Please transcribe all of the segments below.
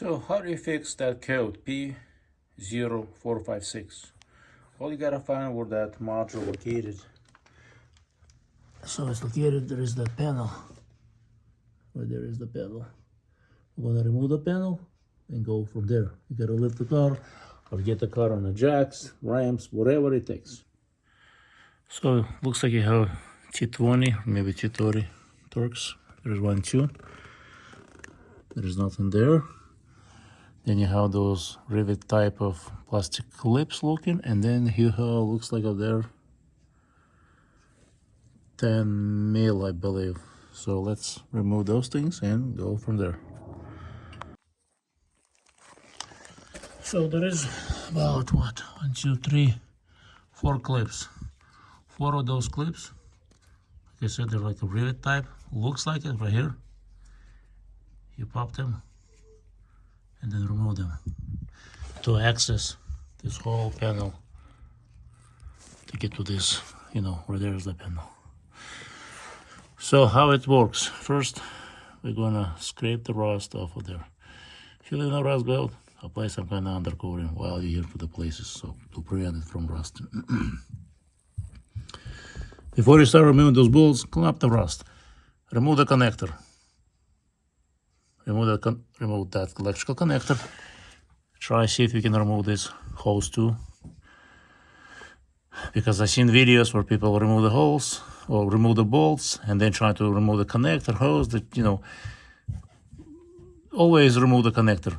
So how do you fix that code P0456? Well, you gotta find where that module located. So it's located, there is that panel. Right there is the panel. We're gonna remove the panel and go from there. You gotta lift the car or get the car on the jacks, ramps, whatever it takes. So it looks like you have T20, maybe T30 Torx. There's 1, 2. There's nothing there. Then you have those rivet type of plastic clips looking, and then you have, looks like up there 10 mil, I believe. So let's remove those things and go from there. So there is about what, 1, 2, 3, 4 clips. 4 of those clips, like I said, they're like a rivet type. Looks like it right here. You pop them and then remove them to access this whole panel to get to this, where there's the panel. So how it works: first we're gonna scrape the rust off of there. If you leave no rust belt, apply some kind of undercoating while you're here for the places, so to prevent it from rusting. Before you start removing those bolts, clean up the rust. Remove the connector. Remove that electrical connector. Try see if you can remove this hose too, because I've seen videos where people remove the hose or remove the bolts and then try to remove the connector hose. That always remove the connector.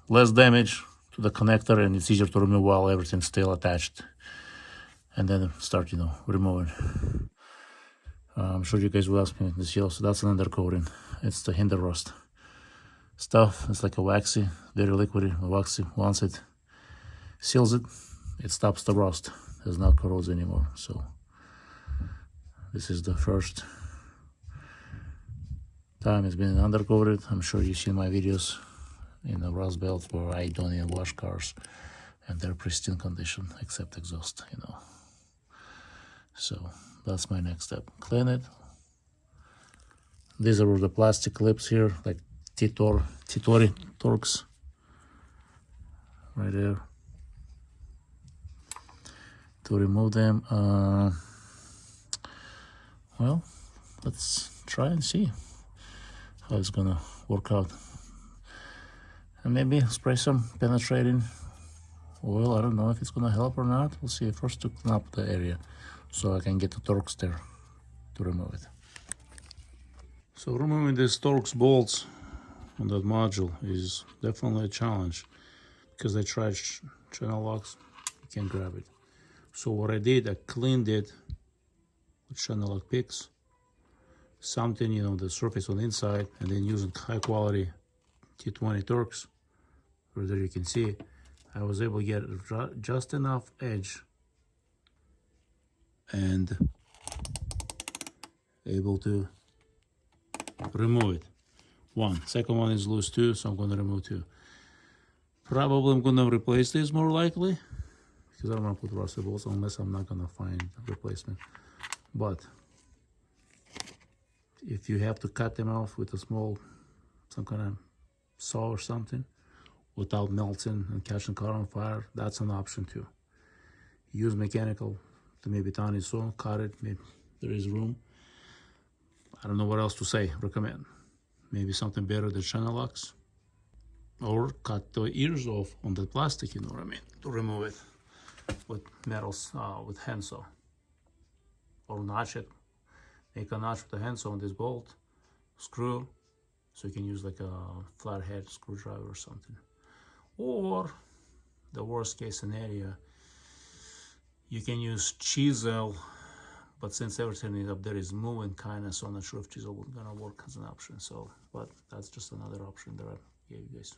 Less damage to the connector, and it's easier to remove while everything's still attached. And then start, removing. I'm sure you guys will ask me this. So that's an undercoating. It's to hinder rust. Stuff, it's like a waxy, very liquidy, waxy. Once it seals it, it stops the rust. It's not corrodes anymore. So this is the first time it's been undercoated. I'm sure you've seen my videos in the rust belt where I don't even wash cars and they're pristine condition except exhaust, So that's my next step. Clean it. These are the plastic clips here, like T20 Torx, right there. To remove them, well, let's try and see how it's gonna work out. And maybe spray some penetrating oil. I don't know if it's gonna help or not. We'll see. First to clean up the area so I can get the Torx there to remove it. So removing these Torx bolts on that module is definitely a challenge because I tried channel locks, you can't grab it. So what I did, I cleaned it with channel lock picks, something, the surface on the inside, and then using high quality T20 Torx, where there you can see, I was able to get just enough edge and able to remove it. Second one is loose too, so I'm going to remove 2. Probably I'm going to replace this more likely, because I don't want to put rusty bolts unless I'm not going to find a replacement. But if you have to cut them off with some kind of saw or something, without melting and catching car on fire, that's an option too. Use mechanical to maybe tiny saw, cut it, maybe there is room. I don't know what else to say, recommend. Maybe something better than channel locks. Or cut the ears off on the plastic, to remove it with metals, with hand saw. Or notch it. Make a notch with a hand saw on this bolt, screw, so you can use like a flathead screwdriver or something. Or the worst case scenario, you can use chisel, but since everything up there is moving kinda, so I'm not sure if chisel is gonna work as an option. So, but that's just another option that I gave you guys.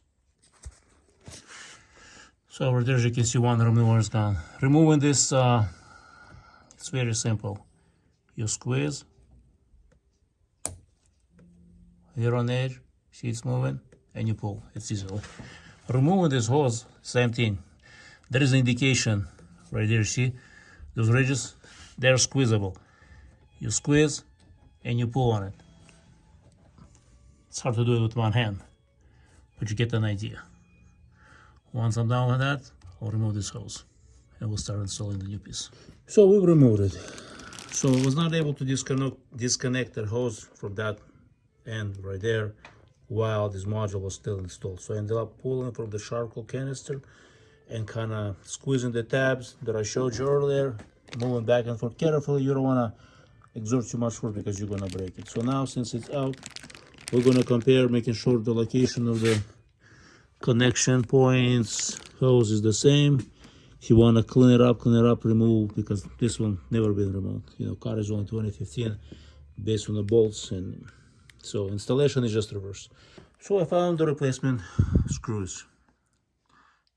So over there, as you can see, one remover is gone. Removing this, it's very simple. You squeeze here on the edge, see it's moving, and you pull. It's easy. Removing this hose, same thing. There is an indication right there. See those ridges? They're squeezable. You squeeze and you pull on it. It's hard to do it with one hand. but you get an idea. Once I'm done with that, I'll remove this hose and we'll start installing the new piece. So we've removed it. So I was not able to disconnect the hose from that end right there while this module was still installed. So I ended up pulling from the charcoal canister and kind of squeezing the tabs that I showed you earlier, moving back and forth carefully. You don't want to exert too much force because you're going to break it. So now, since it's out, we're going to compare, making sure the location of the connection points hose is the same. If you want to clean it up, remove, because this one never been removed. You know, car is only 2015 based on the bolts, and so installation is just reverse. So I found the replacement screws.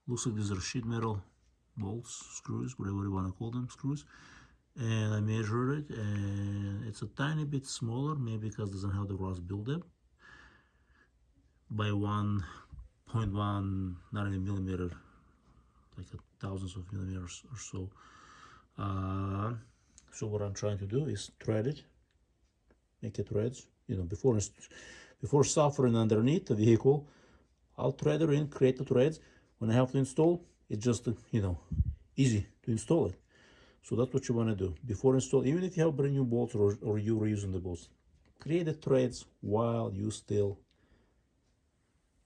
Looks like these are sheet metal bolts, screws, whatever you want to call them, screws. And I measured it, and it's a tiny bit smaller, maybe because it doesn't have the rust buildup, by 1.1, not even millimeter, like thousands of millimeters or so. So what I'm trying to do is thread it, make it threads. You know, before suffering underneath the vehicle, I'll thread it in, create the threads. When I have to install, it's just, you know, easy to install it. So that's what you want to do before install. Even if you have brand new bolts or you're reusing the bolts, create the threads while you still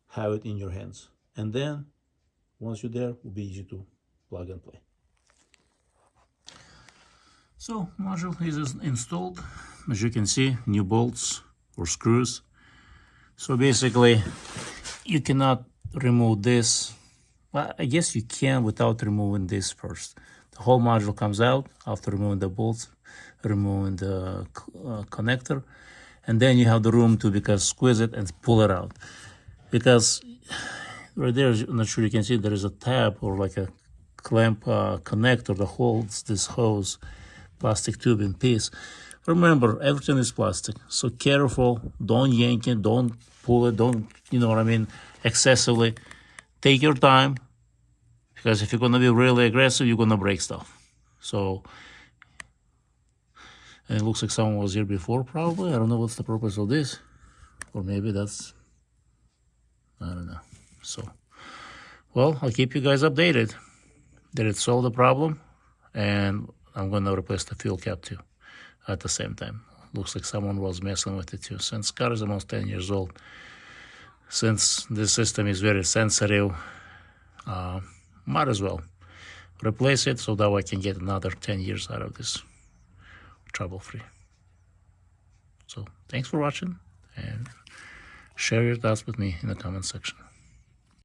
have it in your hands. And then once you're there, it will be easy to plug and play. So module is installed. As you can see, new bolts or screws. So basically, you cannot remove this. Well, I guess you can without removing this first. The whole module comes out after removing the bolts, removing the connector, and then you have the room to squeeze it and pull it out. Because right there, I'm not sure you can see, there is a tab or like a clamp connector that holds this hose, plastic tube in piece. Remember, everything is plastic, so careful, don't yank it, don't pull it, don't, you know what I mean, excessively. Take your time, because if you're going to be really aggressive, you're going to break stuff. So, and it looks like someone was here before, probably. I don't know what's the purpose of this. Or maybe that's, I don't know. So, well, I'll keep you guys updated. Did it solve the problem? And I'm going to replace the fuel cap too at the same time. Looks like someone was messing with it too. Since car is almost 10 years old, since this system is very sensitive, might as well replace it so that way I can get another 10 years out of this trouble-free. So thanks for watching, and share your thoughts with me in the comment section.